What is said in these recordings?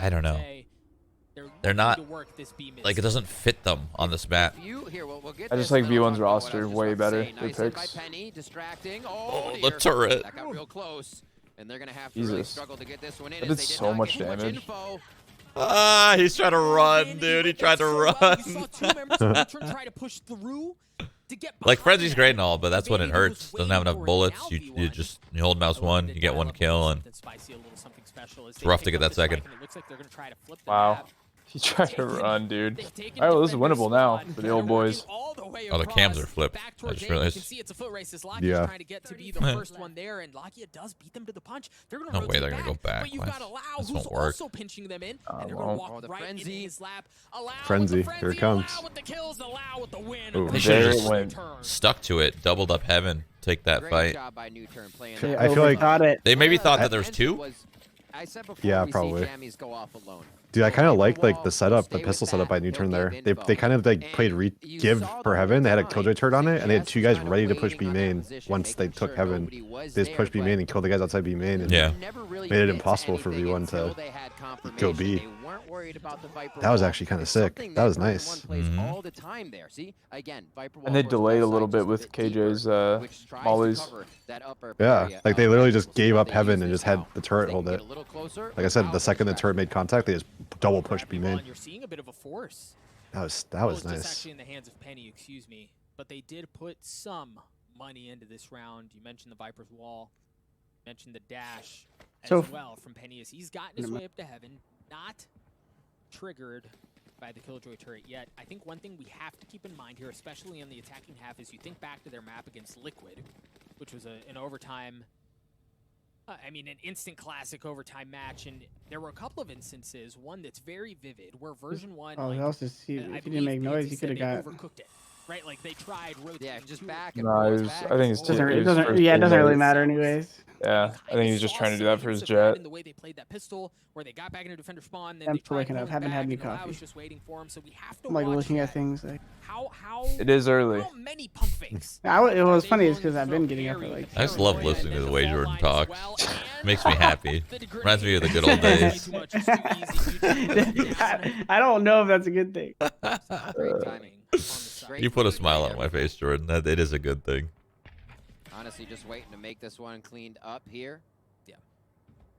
I don't know. They're not like it doesn't fit them on this map. I just like V1's roster way better. Their picks. Oh, the turret. Jesus. That did so much damage. Ah, he's trying to run, dude. He tried to run. Like Frenzy's great and all, but that's when it hurts. Doesn't have enough bullets. You hold mouse 1, you get 1 kill, and it's rough to get that second. Wow. He tried to run, dude. Alright, well, this is winnable now for the old boys. Oh, the cams are flipped. I just realized. Yeah. No way they're gonna go back. This won't work. Frenzy, here it comes. Ooh, They there should it have went. just stuck to it, doubled up heaven, take that fight. I feel like They maybe thought that there was 2. Yeah, probably. Dude, I kind of like the setup, the pistol setup by NUTURN there. They kind of like played give for heaven. They had a killjoy turret on it, and they had 2 guys ready to push B main once they took heaven. They just pushed B main and killed the guys outside B main, and made it impossible for V1 to go B. That was actually kind of sick. That was nice. And they delayed a little bit with KJ's mollies. Yeah, like they literally just gave up heaven and just had the turret hold it. Like I said, the second the turret made contact, they just double pushed B main. You're seeing a bit of a force. That was Just nice. actually in the hands of Penny, excuse me, but they did put some money into this round. You mentioned the Viper's wall, you mentioned the dash as well from Penny as he's gotten his way up to heaven, not triggered by the killjoy turret yet. I think one thing we have to keep in mind here, especially in the attacking half, is you think back to their map against Liquid, which was an overtime. I mean, an instant classic overtime match, and there were a couple of instances. One that's very vivid, where version 1. Oh, like, else is he, if he didn't make noise, he could have got. Overcooked it, right? Like they tried rotating. Yeah, just back. No, it was, I think it's just. It doesn't really matter anyways. Yeah, I think he's just trying to do that for his jet. The way they played that pistol, where they got back into defender spawn, then I'm they still waking up. Haven't had any I coffee. was just waiting for him, so we have to I'm like watch looking at that. things like. How it is early. How many pump fakes? It was funny is because I've been getting up at like. I just love listening to the way Jordan talks. Makes me happy. Reminds me of the good old days. I don't know if that's a good thing. You put a smile on my face, Jordan. That it is a good thing. Honestly, just waiting to make this one cleaned up here. Yeah.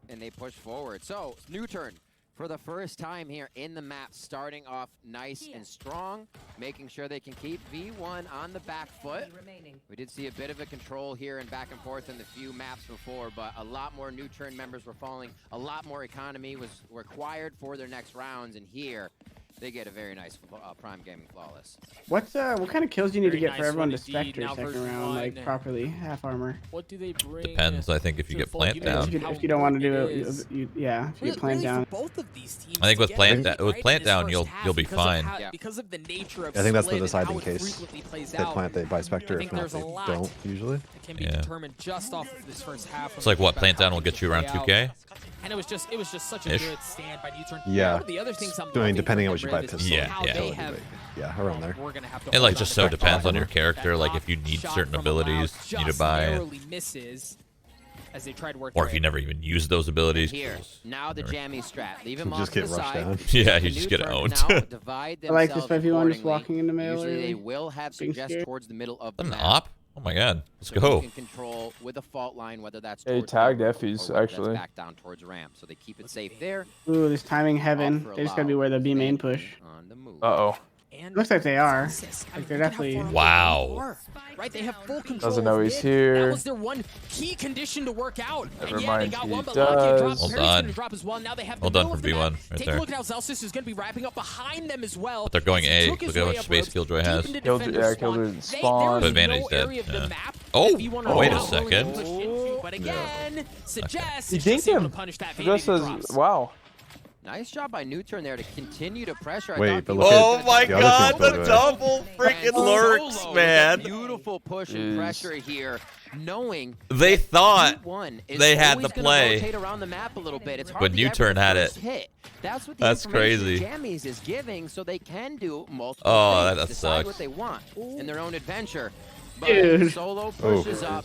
And they push forward. So, NUTURN for the first time here in the map, starting off nice and strong, making sure they can keep V1 on the back foot. We did see a bit of a control here and back and forth in the few maps before, but a lot more NUTURN members were falling. A lot more economy was required for their next rounds, and here they get a very nice Prime Gaming Flawless. What kind of kills do you need to get for everyone to indeed. Spectre Now second round, like properly, half armor? What do they bring? Depends. I think if you get plant down. If you don't want to do it, yeah, if you get plant down. I think with plant down, you'll be fine. Because of the nature of I think that's the split and deciding how it case. frequently plays They out, plant, they buy I Spectre. think If not, there's a they lot don't usually. It can be determined just off of this first half. It's like what plant down will get you around 2K. And it was just such a good stand by NUTURN. Yeah. One of the other things I'm Doing depending on loving what you buy from pistol. Red is how they have- Yeah, around there. We're gonna have to It like hold just on so to depends on your that character. Like if you need shot certain from abilities, about you need to just buy it. narrowly misses as they tried to work Or their if you way. never even use those abilities. Here, now the jammy strat. Leave him You off just to get the rushed side. down. Yeah, you just get NUTURN owned. now divide I like this themselves if everyone just accordingly. walking in the middle Usually early. they will have Being suggest scared. towards the middle of the An map. op? Oh my god. Let's So you go. can control with a fault line, whether that's Yeah, he towards tagged ramp Effies, or whether actually. that's back down towards ramp. So they keep it safe there. Ooh, this timing heaven. Offer They just gotta be allowed. where the B main Stand push. on the move. Uh-oh. And Looks like they are. Jesus, I Like mean, they're look how definitely. far away Wow. they are, right? They have full control. Doesn't know of he's mid. here. That was their one key condition to work out. Never And yeah, they mind, got he one, but Lakia dropped. does. Well Perry's gonna done. drop as well. Now they have the Well done middle for of the B1 map. right Take there. a look at how Celsius is going to be wrapping up behind them as well. But they're going as he A. took his Look at how way much up space ropes, Killjoy deep has. into Killjoy- defender yeah, spawn. Killjoy There spawn. is But Vanny's no dead, area of the yeah. map Oh, that V1 are wait a not willing to second. push into, but again, suggests He it's just dinked able to him. punish that Just Vanny as drops. wow. Nice job by NUTURN there to continue to pressure. I Wait, thought but he look was at- Oh gonna my take other god, thing, the Killjoy. double freaking Solo lurks, with a man. Beautiful push and Jeez. pressure here, knowing They that thought V1 is they had always the gonna play. rotate around the map a little bit. It's hard When to get NUTURN the had first it. hit. That's what the That's information crazy. Jammies is giving, so they can do multiple Oh, things, that decide sucks. what they want in their own adventure. But Dude. Solo Oh. pushes up.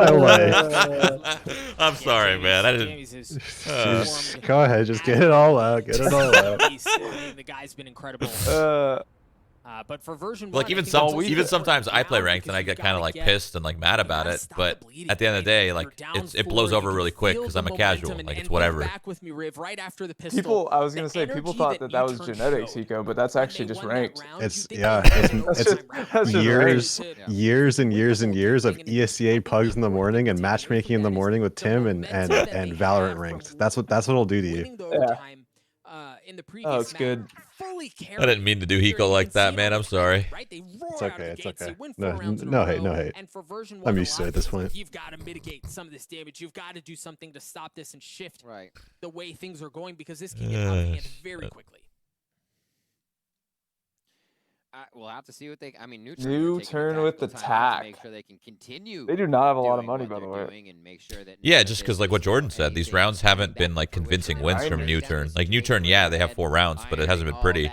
I'm sorry, man. I didn't. Go ahead, just get it all out. Get it all out. The guy's been incredible. But for version Like 1, even I think sometimes I play ranked and I because get you've kind of gotta like get pissed and like mad about it, stop but the bleeding, at the end of the man. day, You're like down it 4, blows you over can really quick feel because the I'm a momentum, casual. and Like it's we're whatever. back with me, Riv, right after the pistol. People, I was The gonna say, people energy thought that was NUTURN genetics, showed HIKO, but that's when actually they just won that ranked. round, It's you think yeah, they had it's an That's it's just, that's just years, ranked. years and years and years of ESCA pugs in the morning and matchmaking in the morning with Tim and Valorant ranked. That's what it'll do to you. Yeah. In the Oh, it's previous good. map, fully I didn't mean to do HIKO like that, man. I'm sorry. right? They It's roar out of okay. the It's gates, okay. they win No, 4 rounds in a no row, hate, no hate. and for version 1, I'm a used to lot it of at this it's like, point. you've got to mitigate some of this damage. You've got to do something to stop this and shift the way things are going, because this can get out of hand very quickly. We'll have to see what they. I mean, NUTURN with the tack. Make sure they can continue. They do not have a lot of money, by the way. Yeah, just because like what Jordan said, these rounds haven't been like convincing wins from NUTURN. Like NUTURN, yeah, they have 4 rounds, but it hasn't been pretty.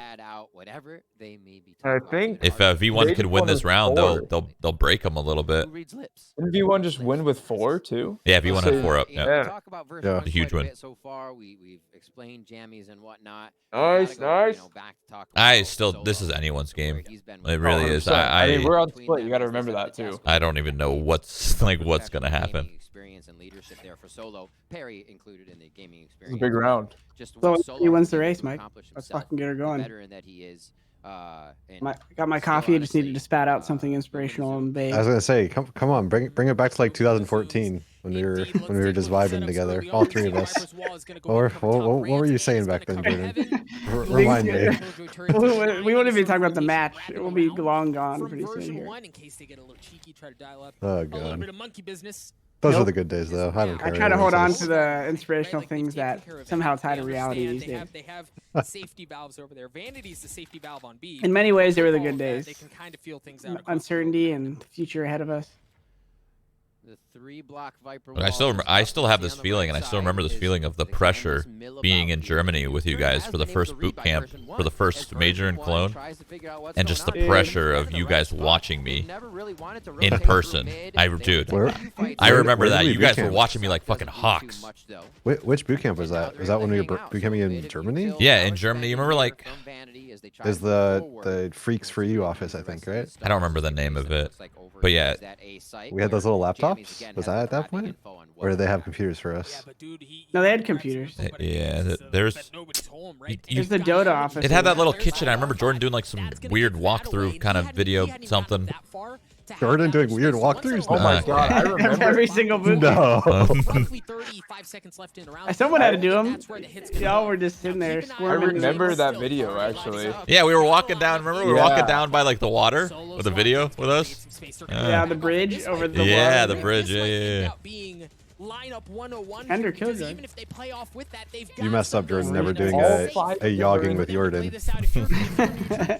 I think If V1 can win this round, they'll break them a little bit. Didn't V1 just win with 4 too? Yeah, V1 had 4 up. Yeah, Talk about Yeah. a huge win. So far, we've explained jammies and whatnot. Nice, nice. This is anyone's game. It really is. 100%. I mean, we're I on split. You got to remember that too. don't even know what's gonna happen. Experience and leadership there for solo. Perry included in the gaming It's experience. a big round. Just So what he wins the was able race, to Mike. accomplish Let's himself, fucking get her the going. veteran that he is. And Got my still coffee. I just needed to honestly, spat out something inspirational and vague. I was gonna say, come on, bring it back to like 2014 when we were just vibing together, all 3 of us. Or what were you saying back then, Jordan? Remind me. We won't even talk about the match. It will be long gone pretty soon here. Oh A little god, bit of monkey business. those are the good days though. I don't care. I try to what hold on anyone to says. the inspirational Right, like, they things take that care of it. somehow tie They to reality understand these days. They have safety valves over there. Vanity's the safety valve on B. In many ways, they were the All good of that, days. They can kind of feel things out across the Uncertainty board. and the future ahead of us. The 3-block Viper. But I still have this feeling, and I still remember this feeling of the pressure being in Germany with you guys for the first boot camp, for the first major in Cologne, and just the pressure of you guys watching me in person. Dude, I remember where that. did we You guys boot were camp? watching me like fucking hawks. Which boot camp was that? Was that when we were becoming in Germany? Yeah, in Germany. You remember like There's the Freaks for You office, I think, right? I don't remember the name of it, but yeah, We had those little laptops. Was that at that point? Or did they have computers for Yeah, us? but dude, No, they had computers. yeah. There's There's the Dota office. it had that little kitchen. I remember Jordan doing like some weird walkthrough kind of video, something. Jordan doing weird walkthroughs? Oh my Okay. god, I remember. Every single boot. No. Roughly 35 seconds left in the round. Someone had to do them. That's where the hits come Y'all in. were just sitting there I squirming. remember that video actually. Yeah, we were walking down. Remember, we were walking Yeah. down by like the water with a video with us. Yeah, the bridge over the Yeah, water. the bridge. Yeah. Lineup 101 Ender because Killjoy. even if they play off with that, they've You got messed up, Jordan, something never doing All a yogging with Jordan.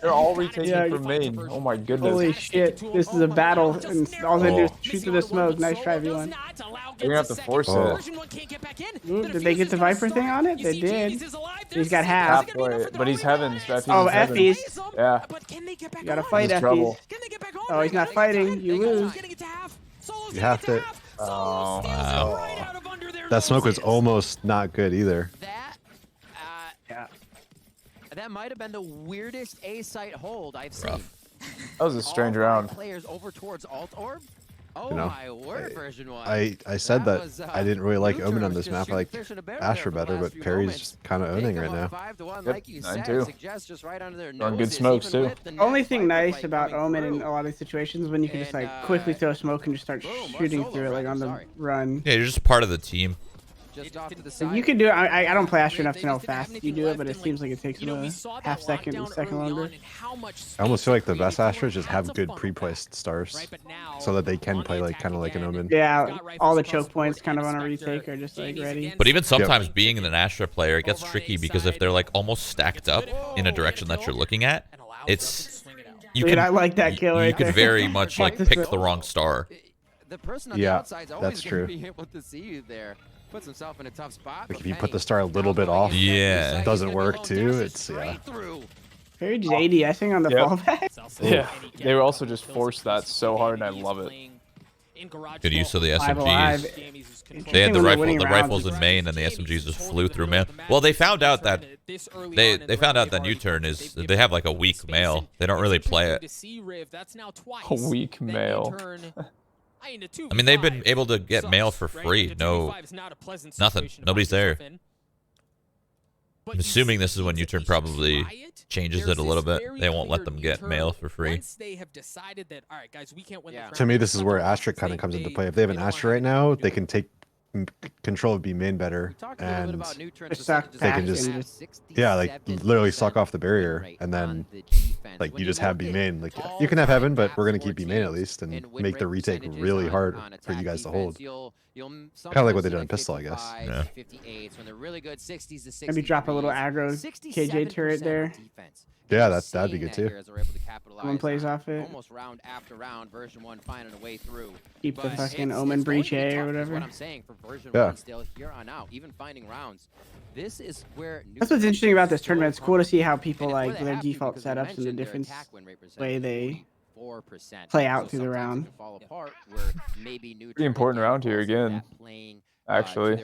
They're all retaking Yeah, from main. Oh my goodness. Holy shit, this is a battle, and all they do is shoot through the smoke. Nice try, V1. You're gonna have to force Oh. it. Ooh, did they get the Viper thing on it? They did. He's got half. Halfway, but he's heavens. Oh, Effie's. Yeah. You gotta fight He's in trouble. Effie's. Oh, he's not fighting. You lose. You have to. Oh. Wow. That smoke was almost not good either. That might have been the weirdest A site hold I've seen. Rough. That was a strange All 5 round. Players over towards alt orb. Oh You know, my word, version 1. I said that was, I didn't really like NUTURN Omen on was this just map. I shooting like fish in a barrel Asher there for the better, last but few Perry's moments. kind of They owning come right up now. 5-1, Yep, like you 9-2. said, suggests just right under their Throwing good noses, smokes, even too. with the Only net thing Viper nice play about coming Omen in through. a lot of these situations is when you can just And, like quickly throw smoke and just start boom, shooting solo, through it like Fred, on the sorry. run. Yeah, you're just part of the team. Just off to the So side. you can do it. I don't play Asher enough to know how fast you do it, but it seems like it takes a half second longer. I almost feel like the best Astros just have good pre-placed stars, so that they can play like kind of like an Omen. Yeah, all the choke points kind of on a retake are just like ready. But even sometimes being an Astra player, it gets tricky because if they're like almost stacked up in a direction that you're looking at, it's you Dude, can I like that kill you right could there. very much like pick the wrong star. The person on the Yeah, outside's always that's gonna true. be able to see you there. Puts himself in a tough spot. Like but if you put Penny, the star a little bit off, Yeah. it doesn't work too. It's yeah. straight through. Perry just ADSing on the Yep. fallback. Yeah, they were also just forced that so hard, and I love it. Good use of the Alive, alive. SMGs. They had the rifles in main, and the SMGs just flew through man. Well, they found out that they found out that NUTURN is they have like a weak male. They don't really play it. A weak male. I mean, they've been able to get mail for free. No, nothing. Nobody's there. I'm assuming this is when NUTURN probably changes it a little bit. They won't let them get mail for free. To me, this is where Asterisk kind of comes into play. If they have an Asterisk right now, they can take control of B main better, and they can just like literally suck off the barrier, and then like you just have B main. Like you can have heaven, but we're gonna keep B main at least and make the retake really hard for you guys to hold. Kind of like what they did on pistol, I guess. Yeah. Maybe drop a little aggro KJ turret there. Yeah, that'd be good too. One plays off it. Almost round after round, version 1 finding a way through. Keep the fucking Omen Breach A or whatever. What I'm saying for version 1 still here on out, even finding rounds. This is where that's what's interesting about this tournament. It's cool to see how people like their default setups and the different way they play out through the round. Pretty important round here again. Actually,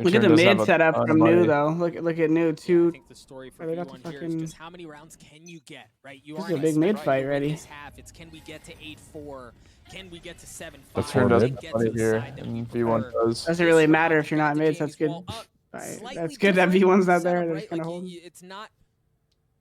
look at the mid setup from Nu though. Look at Nu two. I think the story for V1 here is just how many rounds can you get, right? You this is a big mid fight ready. It's can we get to 8-4? Can we get to 7-5? Let's turn doesn't funny here, and V1 does. Doesn't really matter if you're not mid. So that's good. Right. That's good that V1's not there. They're just gonna hold. It's not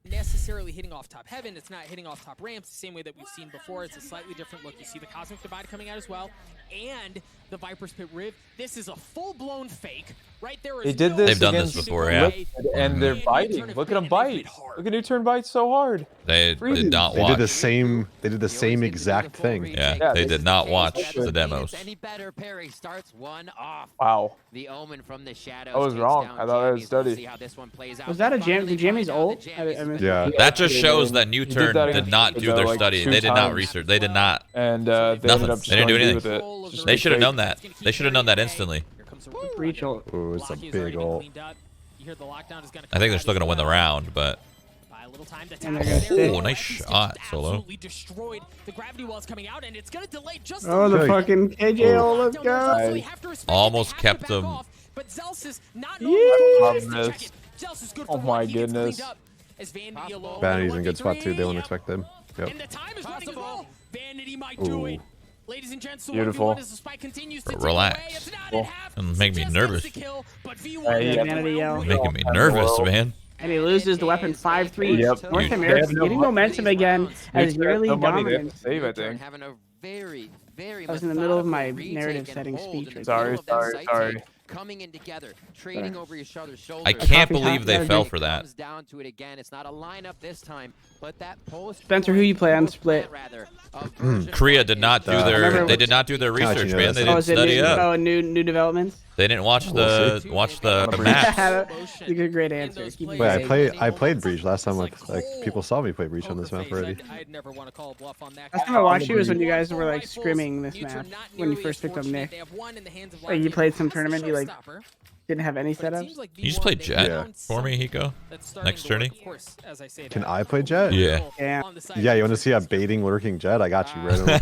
necessarily hitting off top heaven. It's not hitting off top ramps the same way that we've seen before. It's a slightly different look. You see the Cosmic Divide coming out as well, and the Viper's Pit Riv. This is a full-blown fake. Right there. They did this. They've done this before, yeah. And they're biting. Look at them bite. Look at NUTURN bite so hard. They did not watch. They did the same. They did the same exact thing. Yeah, they did not watch the demos. Wow. The Omen from the shadows. I was wrong. I thought I had studied. Was that a jam? Did Jammy's ult? Yeah. That just shows that NUTURN did not do their study. They did not research. They did not. And they nothing. They didn't do anything. with it. They should have known that. They should have known that instantly. Breach ult. Ooh, it's a big ult. I think they're still gonna win the round, but. Oh, nice shot, Solo. Oh, the fucking KJ ult, let's go. Almost kept them. Oh my goodness. Vanity's in a good spot too. They won't expect them. Yep. Ooh. Ladies and gents, beautiful. Relax. And make me nervous. Vanity yell. Making me nervous, man. And he loses the weapon 5-3. Yep. North America's getting momentum again as yearly dominant. Save, I think. I was in the middle of my narrative setting speech. Right Sorry. Coming in together, trading over each other's shoulders. I can't believe they fell for that. Comes down to it again. It's not a lineup this time, but that post. Spencer, who you play on split? Korea did not do their. They did not do their research, man. They didn't study up. Oh, new developments. They didn't watch the map. That's a great answer. Wait, I played Breach last time. Like people saw me play Breach on this map already. Last time I watched you was when you guys were like scrimming this map when you first picked up Nick. Like you played some tournament, you like didn't have any setups. You just played Jet for me, HIKO. Next tourney. Can I play Jet? Yeah. Yeah, you want to see a baiting lurking Jet? I got you, right?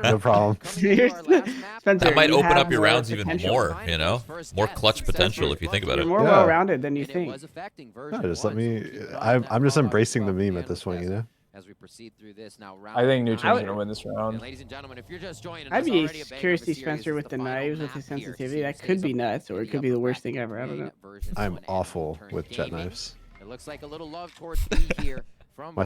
No problem. Spencer, that might open up your rounds even more, you know? More clutch potential if you think about it. You're more well-rounded than you think. Yeah, just let me. I'm just embracing the meme at this point, you know. As we proceed through this now, I think NUTURN's gonna win this round. Ladies and gentlemen, if you're just joining I'd be curious to see Spencer with the knives, with his sensitivity. That could be nuts, or it could be the worst thing ever. I don't know. I'm awful with jet knives. It looks like a little love towards B here. My I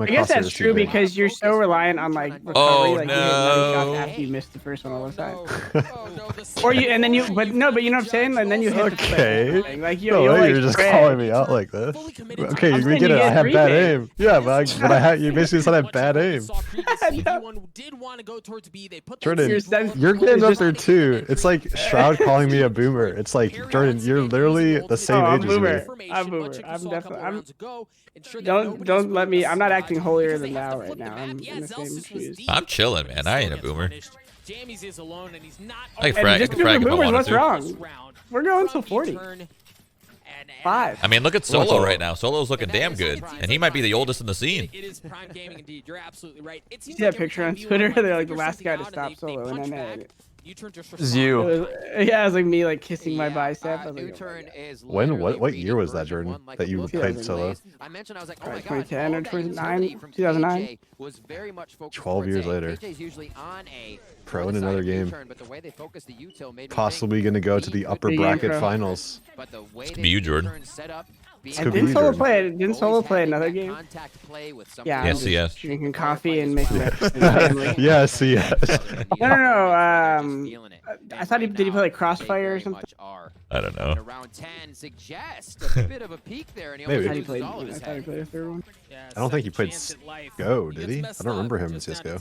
guess that's true because you're so reliant on like recovery, like you hit money shots after you missed the first one all the time. Or you, and then you, but you know what I'm saying, and then you hit. Okay. Like you're just calling me out like this. Okay, we get it. I have bad aim. Yeah, but you basically said I have bad aim. Jordan, you're getting up there too. It's like Shroud calling me a boomer. It's like Jordan, you're literally the same age as me. I'm boomer. I'm definitely. Don't let me. I'm not acting holier than thou right now. I'm in the same shoes. I'm chilling, man. I ain't a boomer. I can frag if I wanted what's to. wrong? We're going till 40. 5. I mean, look at Solo right now. Solo's looking damn good, and he might be the oldest in the scene. It is prime gaming indeed. You're absolutely right. It You seems see that like every picture time on V1 Twitter? runs, They're like the figures last guy to something stop out, Solo, they and punch then back. U-turn just It's responds. you. Yeah, it was like me like kissing my bicep. I was like, NUTURN is When? What literally year was reading that, Jordan? version 1 like That a you book. played Solo? I mentioned I was like, oh Probably my gosh, 2010 or all that 2009, utility from 2009. KJ was very much focused 12 towards years A. later. KJ's usually on A. Pro on in the side another of game. U-turn, but the way they focused the util made me Possibly think going to go to he the could upper Big game, bracket pro. finals. But the way Could be you, Jordan. U-turn set up, being Could And be didn't you, Solo Jordan. play? Didn't Solo always play having another that game? contact play with Yeah, somebody Yes, I'm just yes. drinking coffee and making breakfast. Yes, yes. No. I thought he did he play like Crossfire or something? I don't know. Around 10 suggests a bit of a peak there, and he Maybe. almost I thought he loses played. all of I his thought he head. played a third one. I don't think he played Go, did he? I don't remember him in CS:GO.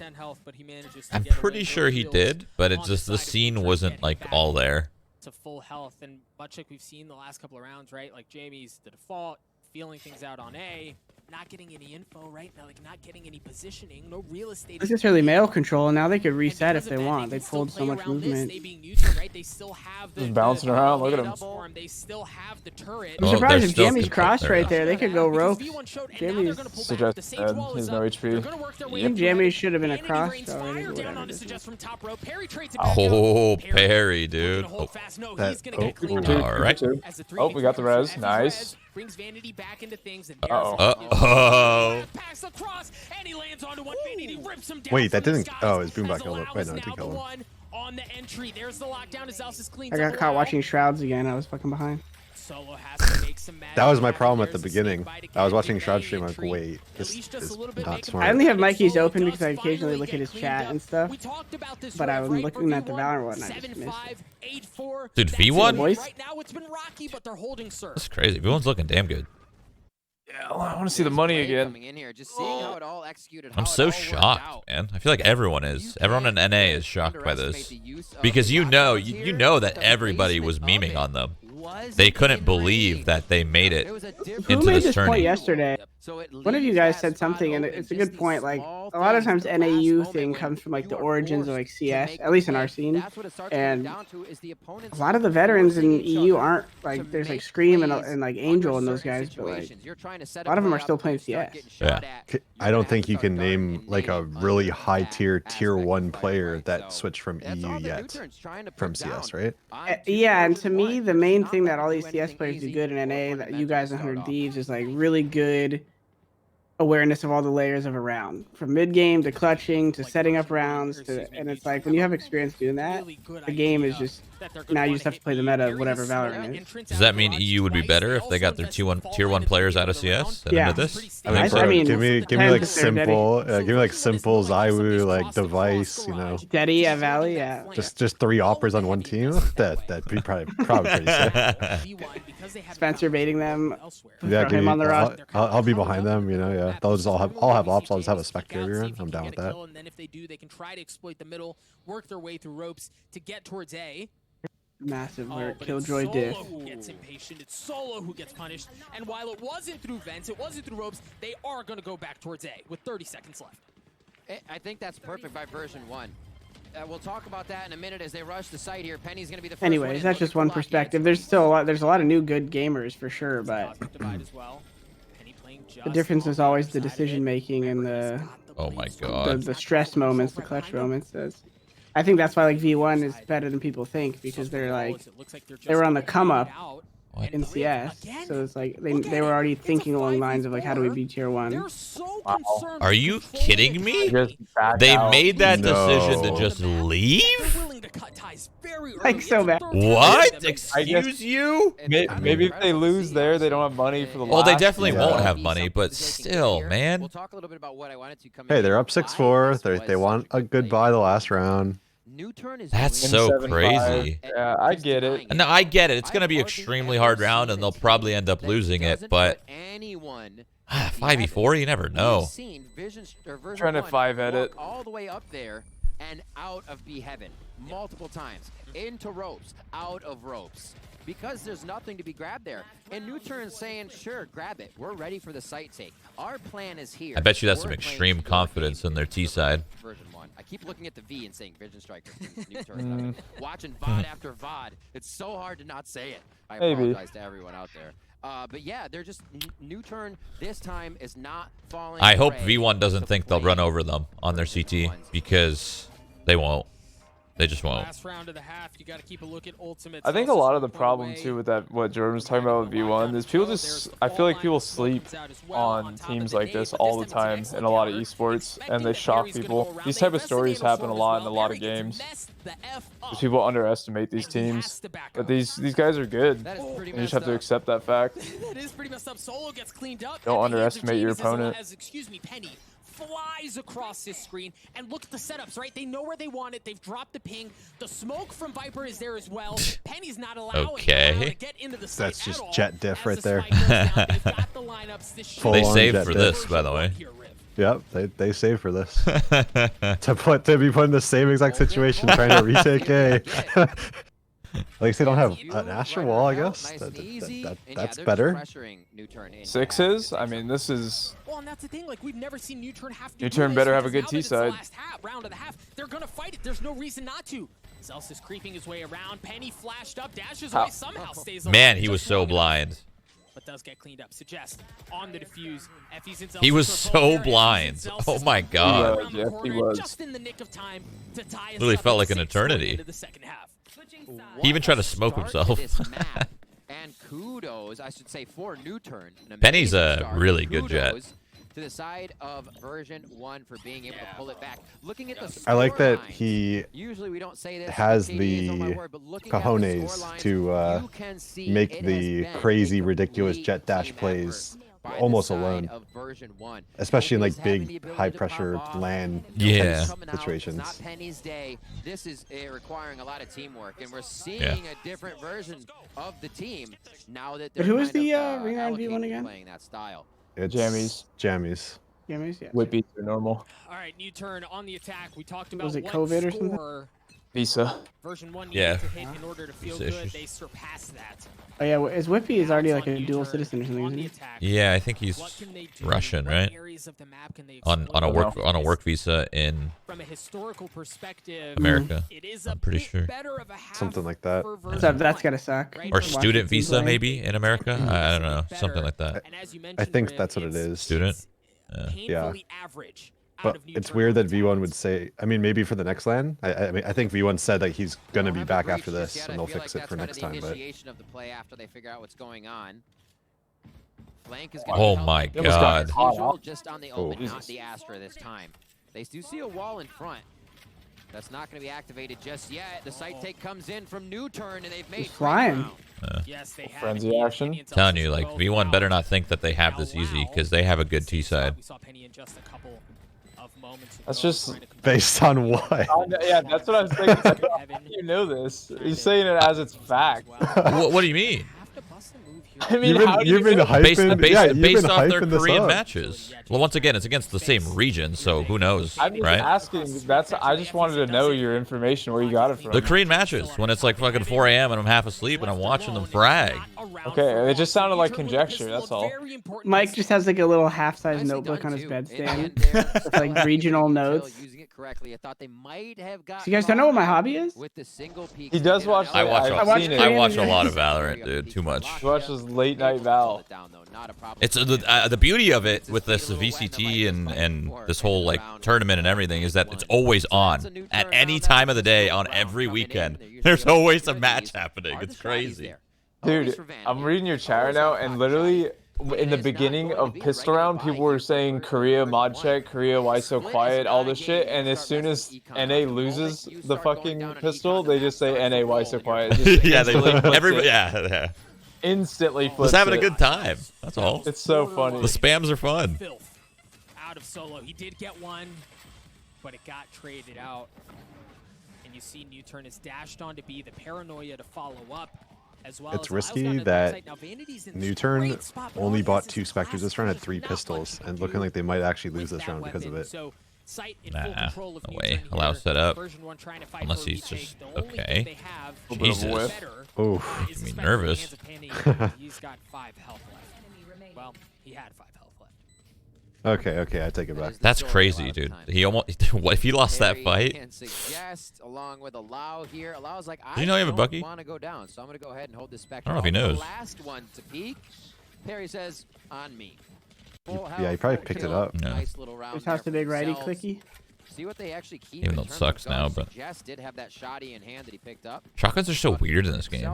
I'm pretty sure he did, but it's just the scene wasn't like all there. To full health, and much like we've seen the last couple of rounds, right? Like Jamie's the default, feeling things out on A, not getting any info, right? Now, like not getting any positioning, no real estate. This is really mail control, and now they could reset if because they of that, want. can They still pulled so play much around this, movement. they being neutral, right? They still have the Just bouncing around, look at him. storm, they still have the turret. I'm Well, surprised they're if still Jamie's good crossed there. right there. They could go Because ropes. V1 showed, and now Jamie's they're gonna pull back. Suggest The Sage dead. wall He is has no up. They're HP. gonna work their way I think into Jamie it. should have been a Vanity cross rains already. fire or down whatever on this this is. suggest from top row. Perry trades it back Oh, out. Perry, Looking dude. to hold fast. No, that- he's gonna get oh, cleared oh, out. All right. As the Oh, we got the 3v3 res. F's Nice. brings Vanity back into things, and Uh-oh. Uh-oh. pass across, and he lands onto one. Vanity rips him down. Wait, that from the didn't. skies Oh, his boom as back killed him. Wait, Allow no, it is did now kill the him. one on the entry. There's the lockdown as Zelsis cleans I up got caught Allow. watching Shrouds again. I was fucking behind. Solo has to make some magic That was my happen. problem at the There's a beginning. snake bite I was again, watching Shroud delaying stream. I'm like, entry. wait, At this least just is a little bit, not making smart. I only have Solo Mikey's open does because I occasionally finally look at get his cleaned chat up. and stuff. We talked about this But right, I'm right, looking for at the V1, Valorant one, I just missed it. 7-5, 8-4. Dude, That's V1? it. Boys? Right now it's been rocky, but they're holding serve. That's crazy. Everyone's looking damn good. Yeah, I want to see the money again. Coming in here, just seeing how it all executed, how I'm it so all worked shocked, out. man. I feel like everyone is. Everyone in NA is shocked by Underestimate this. the use of Because you know, lockdowns you here, know that but the everybody was placement of memeing it on them. was They couldn't in believe range. that they made it There was a difference into Who made this this point tourney. yesterday? So it One of you leaves guys that said spot something, and open. it's a Just good these point. Like small a lot of things times, at the last NAU moment thing when comes from like you the are origins of forced like to CS, make at least in a our play. scene. That's what it starts to come And down to is the opponents a lot of the veterans in forcing each EU other aren't to like there's like make Scream and plays like under Angel and those certain guys, but like situations. You're trying to set a lot of them play are still up, playing you start CS. getting shot Yeah. at, I you're don't gonna think have to you start can guarding name and like a native really under high that tier tier aspect one of fight, player right? that So switched from that's EU all the yet NUTURN's trying to put from CS, down right? on Yeah, and to version me, one. the main Not thing let that all them these do CS anything players do easy good in or NA, that you fundamentally guys in start 100 off. Thieves, is like really good awareness of all the layers of a round, from mid game to clutching to setting up rounds to, and it's like when you have experience doing that, the game is just now you just have to play the meta of whatever Valorant is. Does that mean EU would be better if they got their tier one players out of CS and Yeah. into this? I mean, think so? bro, I mean, give me like depends if they're simple, give me like simple Zywoo like device, you know, Steady at Valley, yeah. just 3 operas on one team. That'd be probably pretty sick. Spencer baiting them. Yeah, Throw give him me, on the roster. I'll be behind them, you know. Yeah, they'll just all have ops. I'll just have a spectator every round. I'm down with that. And then if they do, they can try to exploit the middle, work their way through ropes to get towards A. Massive Oh, lurk, but it's Killjoy diff. Solo who gets impatient. It's Solo who gets punished. And while it wasn't through vents, it wasn't through ropes, they are going to go back towards A with 30 seconds left. I think that's perfect by version 1. We'll talk about that in a minute as they rush the site here. Penny's going to be the first one Anyways, in, that's looking just for one lock perspective. ins. There's still a lot. There's a lot of new good gamers for sure, but Cosmic Divide as well. Penny playing the just difference on is the always other the side of it. decision making and the Oh my Blaze God. the stress moments, the clutch moments. I think that's why like V1 is better than people think, because they're like they were on the come up What? in CS, so it's like they were already thinking along lines of like how do we beat tier 1. They're so Wow. concerned Are with you controlling kidding the me? time. Just back They out. made that decision to No. just They're leave? willing to cut ties very Like, early. so It's bad. the third time What? they've made that. Excuse you? Maybe if they lose there, they don't have money for the Well, they last definitely Yeah. won't have money, but still, man. We'll talk a little bit about what I wanted to come Hey, in they're here. up Why 6-4. this They was want such a big good play buy the here. last round. NUTURN is That's doing so 7-5. crazy. Yeah, I get it. No, I get it. It's going to be an extremely hard round, and they'll probably end up losing it, but 5v4, you never know. Trying to 5-edit. All the way up there and out of B heaven multiple times, into ropes, out of ropes. because there's nothing to be grabbed there. And NUTURN's saying, sure, grab it. We're ready for the site take. Our plan is here. I bet you that's some We're extreme playing confidence in their T side. Version 1. I keep looking at the V and saying Vision Striker. NUTURN. Watching VOD after VOD. It's so hard to not say it. I apologize to everyone out there. But yeah, they're just NUTURN this time is not falling. I hope V1 doesn't think they'll run over them on their CT, because they won't. They just won't. Last round of the half, you got to keep a look at ultimates. I think a lot of the problem too with that, what Jordan was talking about with V1, is people just, I feel like people sleep on teams like this all the time in a lot of esports, and they shock people. These type of stories happen a lot in a lot of games. Because people underestimate these teams, but these guys are good. And you just have to accept that fact. That is pretty messed up. Solo gets cleaned up. Don't underestimate your opponent. Excuse me, Penny flies across this screen, and look at the setups, right? They know where they want it. They've dropped the ping. The smoke from Viper is there as well. Penny's not allowed to get into the site. That's just jet diff right there. They saved for this, by the way. Yep, they saved for this. to be put in the same exact situation, trying to retake A. At least they don't have an Asher wall, I guess. That's better. 6s? I mean, this is... Well, and that's the thing. Like, we've never seen NUTURN have to NUTURN better have a good T side. Round of the half, they're gonna fight it. There's no reason not to. Zels is creeping his way around. Penny flashed up, dashes away, somehow stays alive. Man, he was so blind. But does get cleaned up. Suggest on the defuse. He was so blind. Oh my god. Yeah, he was. Just in the nick of time to tie us Literally up felt at like an 6 eternity. into the second half. He even tried to smoke himself. And kudos, I should say, for NUTURN. Penny's a really good jet. To the side of version 1 for being able to pull it back. Looking at the I like that scorelines, he usually we don't say this, has KD is on my the word, but looking at the cojones scorelines, to you can see make it the has been crazy, a ridiculous complete jet dash team plays effort by the almost side alone. of version 1. Especially in like Nobody's having the big, ability high to pressure pop off. LAN Yeah. Coming out. situations. It's not Penny's day. This is requiring a lot of teamwork, and we're seeing a different version of the team now that they're But who is kind the of, Ring Around V1 allocated again? playing that style. It's Jammies. Jammies. Yeah, maybe, yeah. Whippies are normal. All right, NUTURN on the attack. We talked about Was it what COVID or something? score Visa. version 1 needed Yeah. to hit in order to feel Visa good. issues. They surpassed that. Oh yeah, is Whippy is already like a Now dual it's on citizen or NUTURN something, on isn't the he? attack. Yeah, I think he's What can they do? Russian, What right? areas of the map can they On a exploit? work visa in From a historical perspective, America. it is I'm a pretty bit sure. better of a half Something like that. for So version that's 1, gotta suck. right? Or Watch student the team visa play. maybe in America. I don't know, something like that. And as you I mentioned, think Riv, that's what it it's is. Student. painfully average. Out But of it's NUTURN weird on that the V1 attack. would say. I mean, maybe for the next LAN. I mean, I think V1 said that he's gonna be back after this, and they'll fix it for next time. But initiation of the play after they figure out what's going on. Flank is Oh help my them. almost got god. caught Usual, off. just on the Oh. open, not the Astra this time. They do see a wall in front. That's not going to be activated just yet. The site take comes in from NUTURN, and they've made He's flying. ground. Yes, they have Frenzy it. action. Penny and Zels Telling is you, like well V1 out. better not think that they have this easy, because they have a good T side. We saw Penny in just a couple of moments That's ago just trying to complete based on what? Yeah, that's what I was thinking. How do you know this? He's saying it as it's fact. What do you mean? Have to bust a move here. I mean, You've how been, do you you've been know? hyping. Yeah, you've based been off their hyping this Korean up. matches. Well, once again, it's against the same region, so who knows, I'm just right? asking. I just wanted to know your information, where you got it from. The Korean matches, when it's like fucking 4 a.m. and I'm half asleep and I'm watching them frag. Okay, it just sounded like conjecture, that's all. Mike just has like a little half-size Nicely notebook done, on his too. bedstand. With like regional notes. Using it correctly. I thought they might have So you guys don't know what my hobby is? with the single peak. He does watch. I watch I've a- seen it. I I watch watch a Korean lot of anime. Valorant, dude. Too much. He watches late night Val. It's the beauty of it with this VCT and this whole like tournament and everything is that it's always on at any time of the day on every weekend. There's always a match happening. It's crazy. Dude, I'm reading your chat right now, and literally in the beginning of Pistol Round, people were saying Korea mod check, Korea why so quiet, all this shit, and as soon as NA loses the fucking pistol, they just say NA why so quiet. It just Yeah, they instantly flips everybody. it. Yeah. Instantly flips Just having a it. good time. That's all. It's so funny. The spams are fun. Filth out of solo. He did get one, but it got traded out. And you see NUTURN is dashed on to be the paranoia to follow up. As well It's as Lyle's risky gone to the that backside. Now, Vanity's in this NUTURN great spot, but only all bought this 2 is Spectres this round, had Clash 3 versus not pistols, much and to looking do like they might actually with lose this that round because of weapon. it. So Site in full Nah, control of no NUTURN way. here. Allow setup. VERSION1 trying to fight Unless for a he's retake. just The only thing okay. they have A little bit of a Jesus. whiff. better Oof. is me especially nervous. in the hands of Penny. He's got 5 health left. Well, he had 5 health left. Okay, I take it back. That's crazy, dude. He almost. What if he lost that fight? Can suggest along with allow here. Allow's like, Did you know you have a don't Bucky? want to go down, so I'm gonna go ahead and hold this spectrum. I don't know if he knows. The last one to peek. Perry says on me. Yeah, he probably picked it up. Yeah. Nice little round Just has there the big for righty themselves. clicky. See what they actually keep. Even in though it terms sucks of now, guns. but- Suggest did have that shoddy in hand that he picked up. Shotguns are so weird in this game.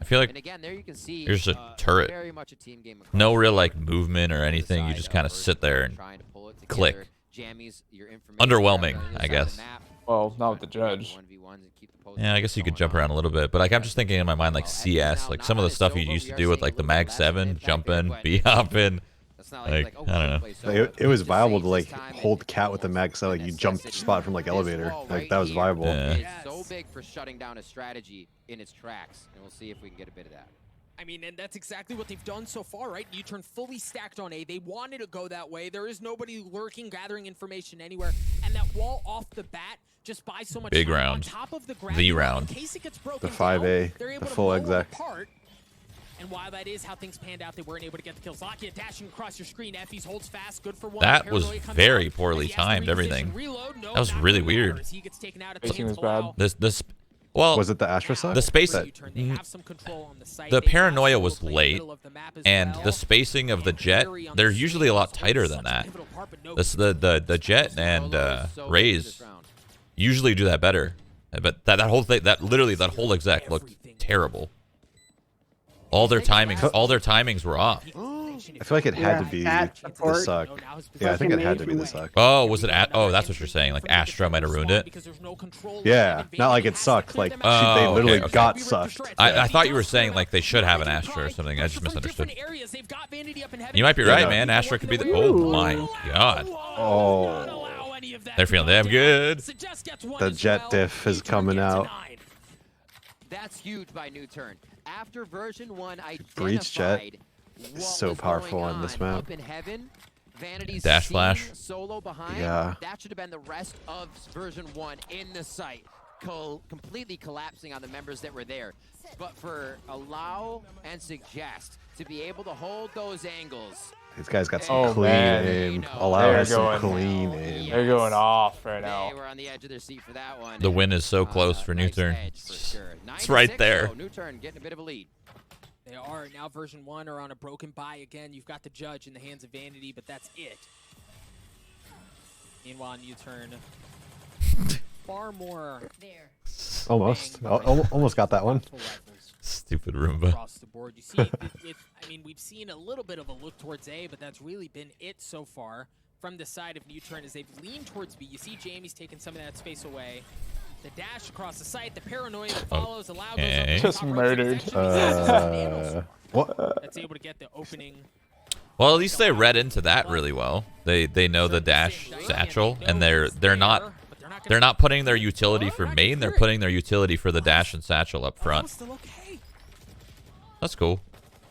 I feel And like again, there you can see there's a turret. very much a team game. No real like movement or anything. You just kind of sit there and trying to pull it click. together. Jammies, your information Underwhelming, on the other I side of guess. the map. Well, not with the judge. 1v1s and keep the post Yeah, I guess you could going jump on. around a little bit, but like I'm just thinking in my mind like Well, CS, now like some of not the as stuff you Silva, used we to are do with seeing like a the little Mag less 7, impact jumping, there, be but hopping. It's not like, Like, I don't know. It was viable to like hold cat with the max, so like you jump spot from like elevator. Like that was viable. Yeah. It's so big for shutting down a strategy in its tracks, and we'll see if we can get a bit of that. I mean, and that's exactly what they've done so far, right? NUTURN fully stacked on A. They wanted to go that way. There is nobody lurking, gathering information anywhere. And that wall off the bat just buys so much Big time. On round. top of the The ground. round. In case it gets broken The 5A, down, they're able the to full blow it exec. apart. And while that is how things panned out, they weren't able to get the kills. Lakia dashing across your screen. Effie's holds fast. Good for one. That was Paranoia comes very out. poorly As he has to timed, reposition, everything. reload. No, That was not really good weird. numbers. He gets taken out at Spacing TENZ was bad. This well, Was it the Astra suck? the space They have some control on the site. the They have paranoia some was play in the late, middle of the map as and well. the spacing of the And jet, Fury on they're the usually a lot scene. tighter Such than a that. pivotal part, but no This the jet and So Rays this round. usually do that better, but that whole thing, that literally that whole exec looked terrible. All their timings were off. I feel like it had to be that the support. suck. Yeah, I think it had to be the suck. Oh, was it? Oh, that's what you're saying. Like Astra might have ruined it. Yeah, not like it sucked. Like Oh, they literally okay. got sucked. I thought you were saying like they should have an Astra or something. I just misunderstood. You might be Yeah, right, no. man. Astra could be the. Oh my god. Oh, They're feeling damn good. the jet diff is coming out. That's huge by NUTURN. After version 1 Breach jet identified is what so was powerful going on this on map. up in heaven, Vanity's Dash seen flash. solo behind. Yeah. That should have been the rest of version 1 in the site. Completely collapsing on the members that were there. But for allow and suggest to be able to hold those angles. These guys got some Oh, clean man. aim. They're Allow has some going- clean aim. They're going off right They now. were on the edge of their seat for that one. The win is so close for Nice NUTURN. edge for sure. It's right 96 there. though. NUTURN getting a bit of a lead. They are now version 1 are on a broken bye again. You've got the judge in the hands of Vanity, but that's it. Meanwhile, NUTURN far more Almost. bang Almost got that one. rifles Stupid Roomba. across the board. You see, I mean, we've seen a little bit of a look towards A, but that's really been it so far from the side of NUTURN as they've leaned towards B. You see Jamie's taking some of that space away. The dash across the site, the paranoia that follows, allow goes up Okay. to Just top right. murdered. It's actually What? that's able to get the opening. Well, at least they read into that really well. They know the dash satchel, and they're not putting their utility for main. They're putting their utility for the dash and satchel up front. Still okay. That's cool.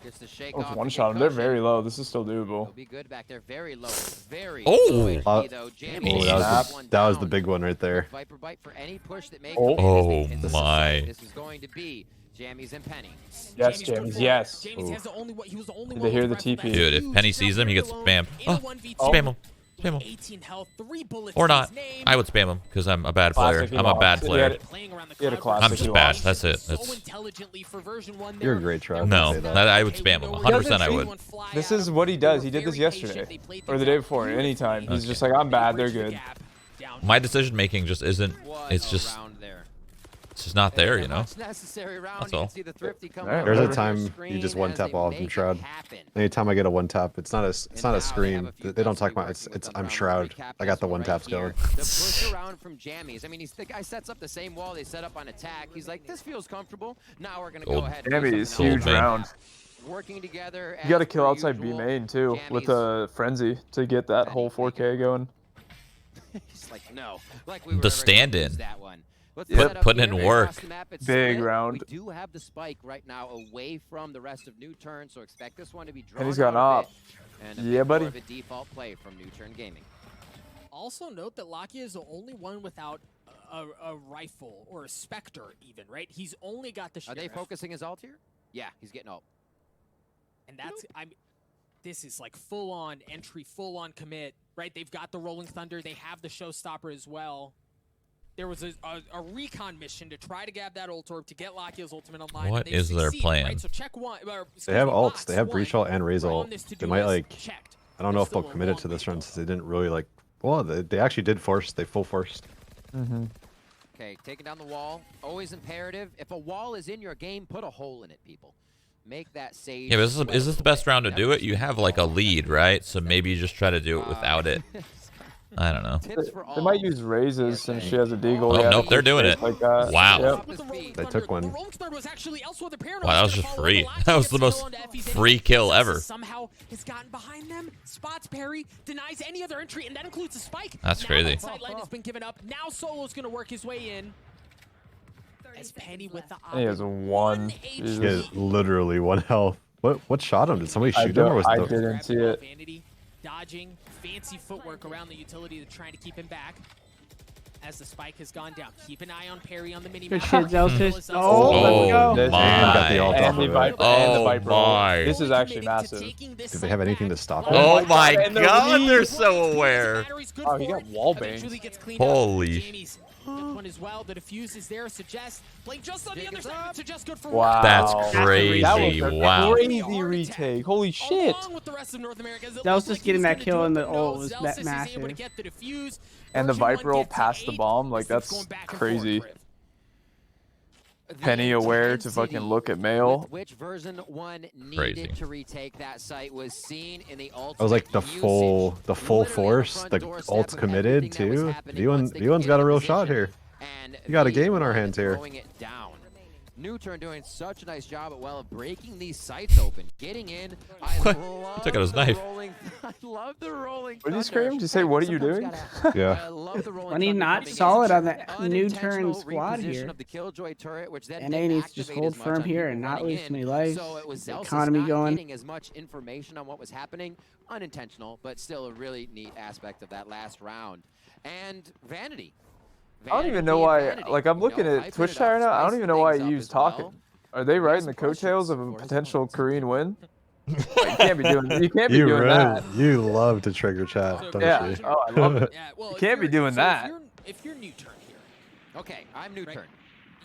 Just to shake Oh, off one the shot. They're concussion. very low. This is still They'll doable. be good back there. Very low. Very Oh! low HP, though. Jamie Oh, gets that one was the down. big one right there. Viper bite for any push that may Oh. come in as they Oh hit the my. site. This is going to be Jammies and Penny. Yes, Jamie's James. good Yes. for it. Jamie's has the only one. He was the only Did one they hear with the rifle TP? that's Dude, if huge. Penny He's sees now him, he gets alone spam. in a Oh, 1v2. spam him. Spam him. 18 health, 3 bullets Or to not. his name. I would spam him because I'm a bad player. Classic, he I'm a bad lost. He player. had- Playing around the He had a cloud classic, I'm just he bad. lost. That's it. So That's intelligently for version 1 You're a there. great try. No, Say that. that I would spam him. 100% I would. This is what he does. He did this yesterday. Or the day before. Anytime. He's just like, I'm bad. They're good. My decision making just isn't. What It's a just. round there. It's just not there, you know. Much necessary round. That's You can all. see the thrifty coming There's up a on your time you screen just one as tap they all of make them it Shroud. happen. Anytime I get a one tap, it's not a And stream. now they have a few They don't guys talk to be about it's working with I'm on Shroud. recap I got this the one right taps here. going. The push around from Jammies. I mean, the guy sets up the same wall they set up on attack. He's like, this feels comfortable. Now we're gonna go Gold. ahead. And do Jammies, something else. huge man. round. Working together. You got to as kill per outside B usual. main too with Jammies. a frenzy to get that whole 4K going. He's like, no. Like we were The ever gonna stand-in. lose that one. Let's Put- set up putting here in work. across the map. It's Big split. round. We do have the spike right now away from the rest of NUTURN, so expect this one to be drawn And he's got out a up. bit. And a Yeah, bit more buddy. of a default play from NUTURN Gaming. Also note that Lakia is the only one without a rifle or a specter even, right? He's only got the sheriff. Are they focusing his ult here? Yeah, he's getting ult. And that's, this is like full-on entry, full-on commit, right? They've got the Rolling Thunder. They have the Showstopper as well. There was a recon mission to try to grab that ult orb to get Lakia's ultimate online. What is their plan? Right? So check one. They have ults. They have breach ult and raise ult. They might like. I don't know if they'll commit it to this run since they didn't really like. Well, they actually did force. They full forced. Okay, taking down the wall. Always imperative. If a wall is in your game, put a hole in it, people. Make that sage. Yeah, but is this the best round to do it? You have like a lead, right? So maybe you just try to do it without it. I don't know. They might use raises since she has a deagle. Oh, yeah, nope, they're doing it. like that. Wow. Yep. They took one. Wow, that was just free. That was the most free kill ever. Somehow has gotten behind them, spots parry, denies any other entry, and that includes a spike. That's crazy. Sideline has been given up. Now Solo's gonna work his way in. As Penny with the He has one. He has literally 1 health. What shot him? Did somebody shoot him or was I the... didn't see it. Dodging, fancy footwork around the utility to trying to keep him back. As the spike has gone down, keep an eye on parry on the mini Good map. shit, Zelsis. Oh, Let's go. This- my. and the Viper, and the Viper ult. my. This is actually massive. Did they have anything to stop it? Oh my And the god, lead. they're so aware. Oh, he got wallbanged. Holy. One as well. The defuse is there. Suggest playing just on the other side. Suggest good for Wow. That's crazy. That was a Wow. crazy retake. Holy shit. Zelsis getting that kill in the ult was that massive. And the Viper ult past the bomb. Like, that's crazy. Penny aware to fucking look at mail. Which version 1 Crazy. needed to retake that site was seen in the ult. That was like the full force. The ult's committed too. V1's got a real shot here. We got a game in our hands here. NUTURN doing such a nice job of breaking these sites open, getting in. I What? love He took out his knife. I love the rolling. What did you scream? Did you say, what are you doing? Yeah. When he's not solid on the NUTURN squad here. NA needs to just hold firm here and not lose too many lives. The economy going. Getting as much information on what was happening, unintentional, but still a really neat aspect of that last round. And Vanity. I don't even know why, like, I'm looking at Twitch chat right now, I don't even know why he was talking. Are they riding the coattails of a potential Korean win? You can't be doing that. You love to trigger chat, don't Yeah, you? oh, I love it. Yeah, well, You can't be doing that. If you're NUTURN here, Okay, I'm NUTURN.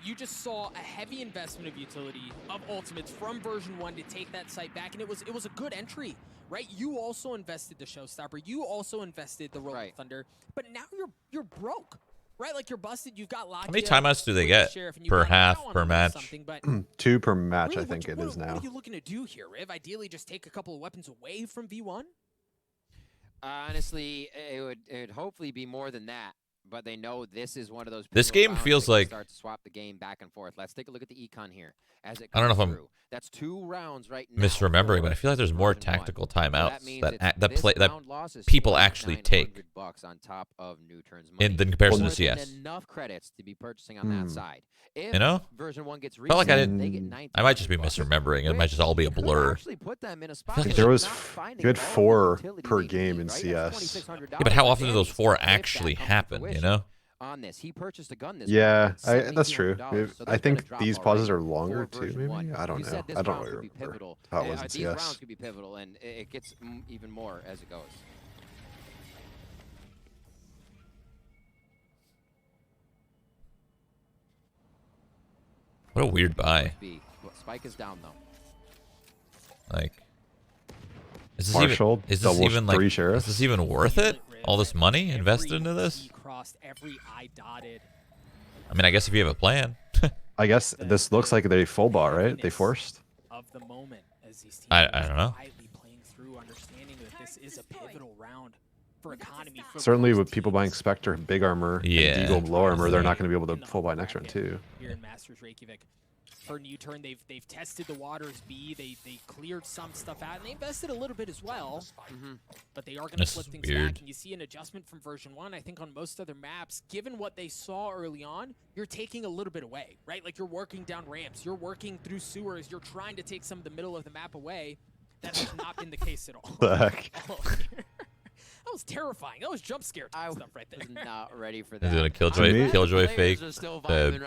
you just saw a heavy investment of utility of ultimates from version 1 to take that site back, and it was a good entry, right? You also invested the Showstopper, you also invested the Rolling Thunder, but now you're broke. Right, like you're busted. You've got Lakia. How many timeouts do they get per half, per match? 2 per match, really, I think it is now. What are you looking to do here, Riv? Ideally, just take a couple of weapons away from V1? Honestly, it would hopefully be more than that. But they know this is one of those. This game feels like start to swap the game back and forth. Let's take a look at the econ here. As it I don't know if I'm through. That's 2 rounds right now. misremembering, but I feel like there's more tactical timeouts that people actually take on top of NUTURN's in comparison to CS. Enough credits to be purchasing on that side. If You know? version 1 gets Felt like I reset, they get didn't. 19 I might just be bucks. misremembering. It might just all be a Could blur. actually put them in a spot like where There they're was not finding you had all the 4 utility per they game need, in right? CS. That's $2,600 Yeah, but how often do advantage those 4 if that actually comes to happen? You fruition. know? On this, he purchased a gun this Yeah, week, that's true. $7,200, so I there's been a think drop these already pauses are for longer too, version maybe? 1. I don't You know. said this I don't round really could be remember pivotal. how it was in These rounds CS. could be pivotal, and it gets even more as it goes. What a weird buy. Spike is down though. Like, is this Marshall, even, is this double even like, 3 is sheriffs. this even worth it? All this money invested into this? Crossed, every I dotted. I mean, I guess if you have a plan. I guess this looks like they full bot, right? They forced. Of the moment as these teams I don't know. quietly playing through, understanding that this is a pivotal round for economy. For Certainly both with people buying teams. Spectre, big armor, Yeah. and Deagle low armor, they're not going to be able to full buy next round too. Here in Masters Reykjavik. For NUTURN, they've tested the waters B, they cleared some stuff out, and they invested a little bit as well. But they are going to This flip is things weird. back, and you see an adjustment from version 1. I think on most other maps, given what they saw early on, you're taking a little bit away, right? Like you're working down ramps, you're working through sewers, you're trying to take some of the middle of the map away. That has not been the case at all. The heck? That was terrifying. That was jump scare stuff right there. was not ready for that. He's gonna killjoy fake.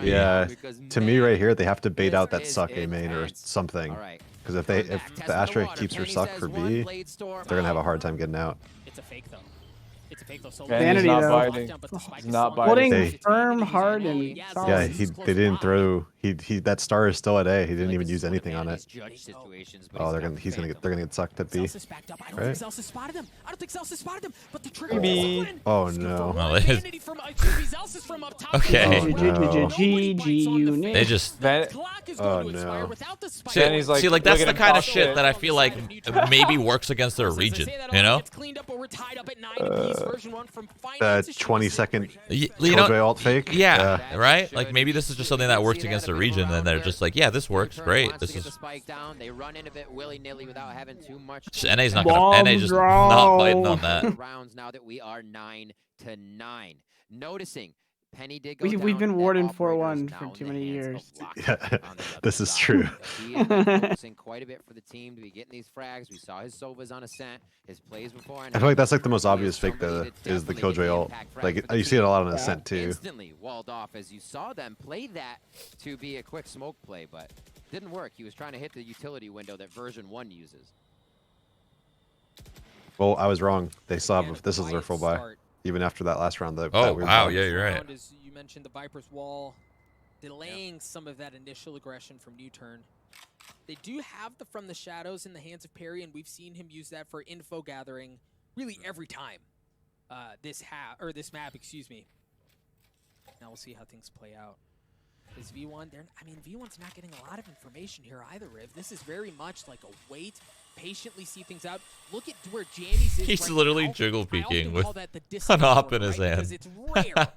Yeah, to me right here, they have to bait out that suck A main or something. Because if the Astra keeps her suck for B, they're gonna have a hard time getting out. It's a fake though. It's a fake though. So Vanity, not though. biting. He's not biting. Holding firm, hard, and solid. Yeah, they didn't throw. That star is still at A. He didn't even use anything on it. Oh, they're gonna get sucked at B. Right? I don't think Zelsis spotted him, but the trigger Oh no. Well, okay. Oh, no. GG unit. They just. Oh no. See, like that's the kind of shit that I feel like maybe works against their region. You know? The 20-second You killjoy know, alt fake. yeah, right? Like maybe this is just something that works against the region, and they're just like, yeah, this works great. This is. NA's not gonna. NA just not biting on that. Rounds now that we are 9-9. Noticing Penny did go We've been down, warden that 4-1 operator's for now in too the many hands years. of Lock Yeah, on the other this is side. true. He has been focusing quite a bit for the team to be getting these frags. We saw his Sovas on ascent, his plays before. I feel like that's like the most obvious fake though, is the killjoy alt. Like you see it a lot on Ascent too. Instantly walled off as you saw them play that to be a quick smoke play, but didn't work. He was trying to hit the utility window that version 1 uses. Well, I was wrong. They still have. This is their full buy, even after that last round. Oh wow, yeah, you're right. As you mentioned, the Viper's wall delaying some of that initial aggression from NUTURN. They do have the From the Shadows in the hands of Perry, and we've seen him use that for info gathering really every time. This map, excuse me. Now we'll see how things play out. Is V1 there? I mean, V1's not getting a lot of information here either, Riv. This is very much like a wait, patiently see things out. Look at where Jammies is. He's right literally now. jiggle peeking with That the an op in order, his right? hand. Because it's rare.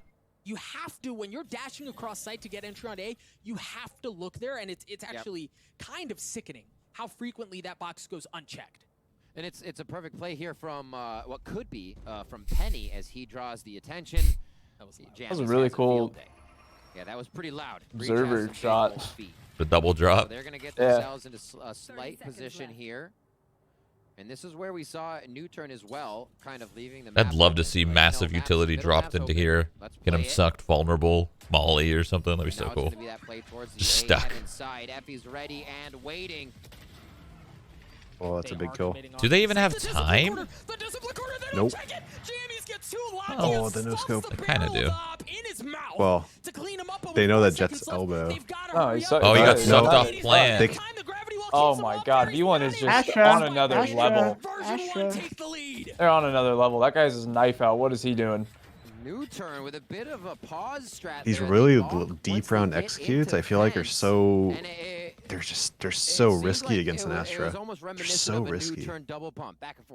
You have to, when you're dashing across site to get entry on A, you have to look there, and it's actually kind of sickening how frequently that box goes unchecked. And it's a perfect play here from what could be from Penny as he draws the attention. That was a really cool. Yeah, that was pretty loud. Observer shot. The double drop. So they're gonna get themselves into a slight position here. And this is where we saw NUTURN as well, kind of leaving the map. I'd love to open, see but massive no, utility middle dropped map's into open. here. Let's Get him play it. sucked vulnerable, Molly or something. That'd be Now so it's cool. gonna be that play towards the Just A stuck. heaven side. Effie's ready and waiting. Oh, that's a big kill. Do they even have time? Nope. Oh, the no scope. They kind of do. Well, they know that Jet's elbow. Oh, he Oh, he got he sucked off They- plant. Oh my God, V1 is just Astra, on another Astra. level. Astra. They're on another level. That guy's his knife out. What is he doing? NUTURN with a bit of a pause strat. These there. really They balk deep once they round get executes, into I feel like are fence. so. And They're so seems risky like against it an was- It Astra. was almost reminiscent so of a risky. NUTURN double pump, back and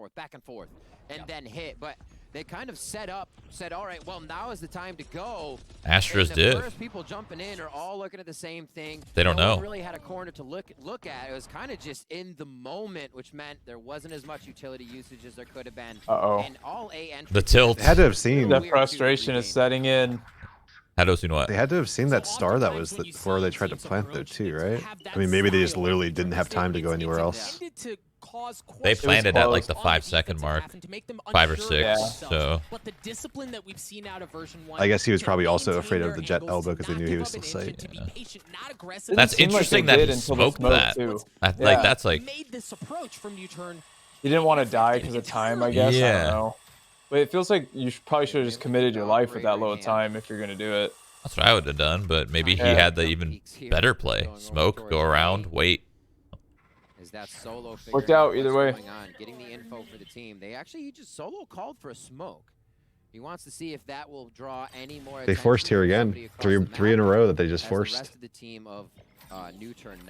forth, and then hit. But they kind of said, all right, well, now is the time to go. Astras And the did. first people jumping in are all looking at the same thing. They don't No one know. really had a corner to look at. It was kind of just in the moment, which meant there wasn't as much utility usage as there could have been. Uh-oh. And all A entries The tilt. They had to have seen. The frustration is setting in. Had to have seen what? They had to have seen that star that was before they tried to plant there too, right? I mean, maybe they just literally didn't have time to go anywhere else. They planted at like the close. 5-second mark, 5 or 6. Yeah. So But the discipline that we've seen out of version 1. I guess he was to probably also maintain afraid of their the jet angles, elbow because they not knew to he was jump still in, safe. to be Yeah. patient, not aggressive. that's seem like interesting they that did he until they smoked smoked, that. too. Like Yeah. that's like made this approach from NUTURN. He didn't want to die because of time, I guess. I Yeah. don't know. But it feels like you probably should have just committed your life with that low time if you're gonna do it. that's what I would have done. But maybe he Yeah. had the even better play: smoke, go around, wait. Is that solo Worked figuring out either what's way. going on, getting the info for the team. He just solo called for a smoke. He wants to see if that will draw any more They attention forced here from again. somebody across the Three in a map row that they just as forced. The rest of the team of NUTURN